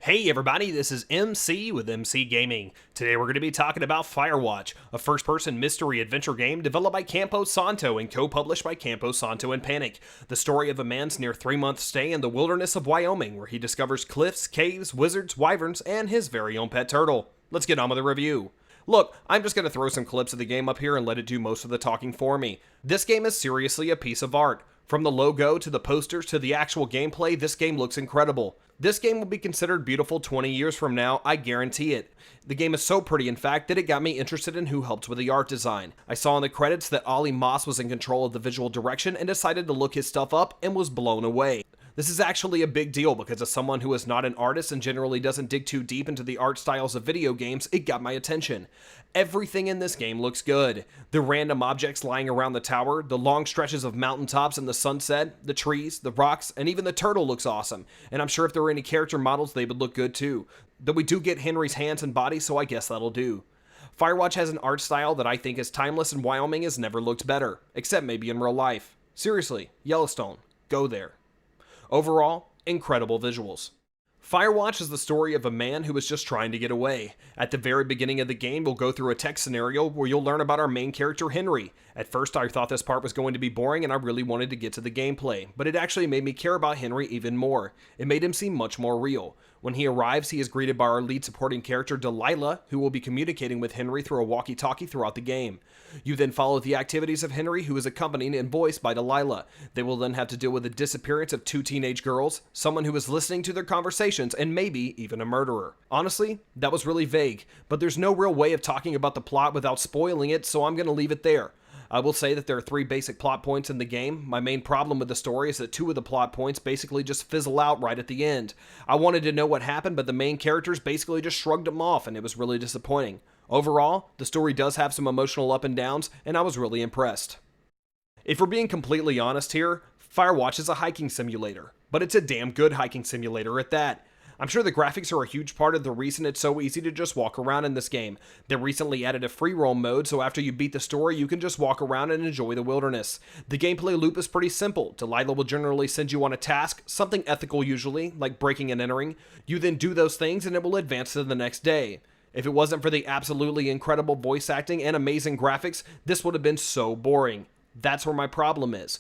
Hey everybody, this is MC with MC Gaming. Today we're going to be talking about Firewatch, a first-person mystery adventure game developed by Campo Santo and co-published by Campo Santo and Panic. The story of a man's near 3-month stay in the wilderness of Wyoming, where he discovers cliffs, caves, wizards, wyverns, and his very own pet turtle. Let's get on with the review. Look, I'm just going to throw some clips of the game up here and let it do most of the talking for me. This game is seriously a piece of art. From the logo to the posters to the actual gameplay, this game looks incredible. This game will be considered beautiful 20 years from now, I guarantee it. The game is so pretty, in fact, that it got me interested in who helped with the art design. I saw in the credits that Ollie Moss was in control of the visual direction and decided to look his stuff up and was blown away. This is actually a big deal because as someone who is not an artist and generally doesn't dig too deep into the art styles of video games, it got my attention. Everything in this game looks good. The random objects lying around the tower, the long stretches of mountaintops and the sunset, the trees, the rocks, and even the turtle looks awesome. And I'm sure if there were any character models, they would look good too. Though we do get Henry's hands and body, so I guess that'll do. Firewatch has an art style that I think is timeless, and Wyoming has never looked better, except maybe in real life. Seriously, Yellowstone, go there. Overall, incredible visuals. Firewatch is the story of a man who is just trying to get away. At the very beginning of the game, we'll go through a text scenario where you'll learn about our main character, Henry. At first, I thought this part was going to be boring and I really wanted to get to the gameplay, but it actually made me care about Henry even more. It made him seem much more real. When he arrives, he is greeted by our lead supporting character, Delilah, who will be communicating with Henry through a walkie-talkie throughout the game. You then follow the activities of Henry, who is accompanied and voiced by Delilah. They will then have to deal with the disappearance of 2 teenage girls, someone who is listening to their conversations, and maybe even a murderer. Honestly, that was really vague, but there's no real way of talking about the plot without spoiling it, so I'm going to leave it there. I will say that there are 3 basic plot points in the game. My main problem with the story is that 2 of the plot points basically just fizzle out right at the end. I wanted to know what happened, but the main characters basically just shrugged them off, and it was really disappointing. Overall, the story does have some emotional up and downs, and I was really impressed. If we're being completely honest here, Firewatch is a hiking simulator, but it's a damn good hiking simulator at that. I'm sure the graphics are a huge part of the reason it's so easy to just walk around in this game. They recently added a free roam mode, so after you beat the story, you can just walk around and enjoy the wilderness. The gameplay loop is pretty simple. Delilah will generally send you on a task, something ethical usually, like breaking and entering. You then do those things and it will advance to the next day. If it wasn't for the absolutely incredible voice acting and amazing graphics, this would have been so boring. That's where my problem is.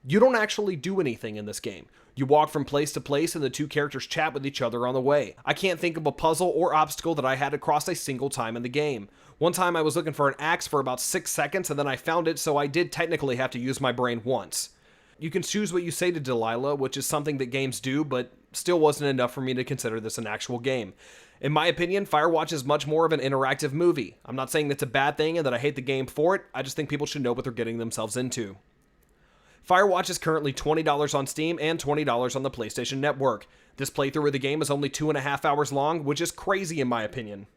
You don't actually do anything in this game. You walk from place to place and the 2 characters chat with each other on the way. I can't think of a puzzle or obstacle that I had to cross a single time in the game. One time I was looking for an axe for about 6 seconds and then I found it, so I did technically have to use my brain once. You can choose what you say to Delilah, which is something that games do, but still wasn't enough for me to consider this an actual game. In my opinion, Firewatch is much more of an interactive movie. I'm not saying that's a bad thing and that I hate the game for it, I just think people should know what they're getting themselves into. Firewatch is currently $20 on Steam and $20 on the PlayStation Network. This playthrough of the game is only 2.5 hours long, which is crazy in my opinion.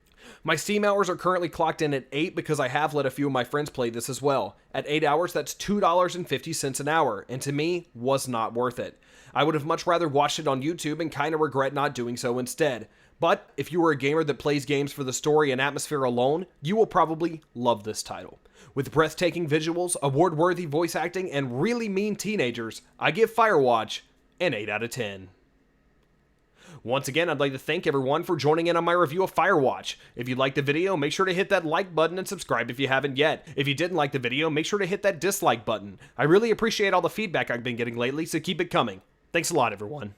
My Steam hours are currently clocked in at 8 because I have let a few of my friends play this as well. At 8 hours, that's $2.50 an hour, and to me, was not worth it. I would have much rather watched it on YouTube and kinda regret not doing so instead. But if you are a gamer that plays games for the story and atmosphere alone, you will probably love this title. With breathtaking visuals, award-worthy voice acting, and really mean teenagers, I give Firewatch an 8 out of 10. Once again, I'd like to thank everyone for joining in on my review of Firewatch. If you liked the video, make sure to hit that like button and subscribe if you haven't yet. If you didn't like the video, make sure to hit that dislike button. I really appreciate all the feedback I've been getting lately, so keep it coming. Thanks a lot, everyone.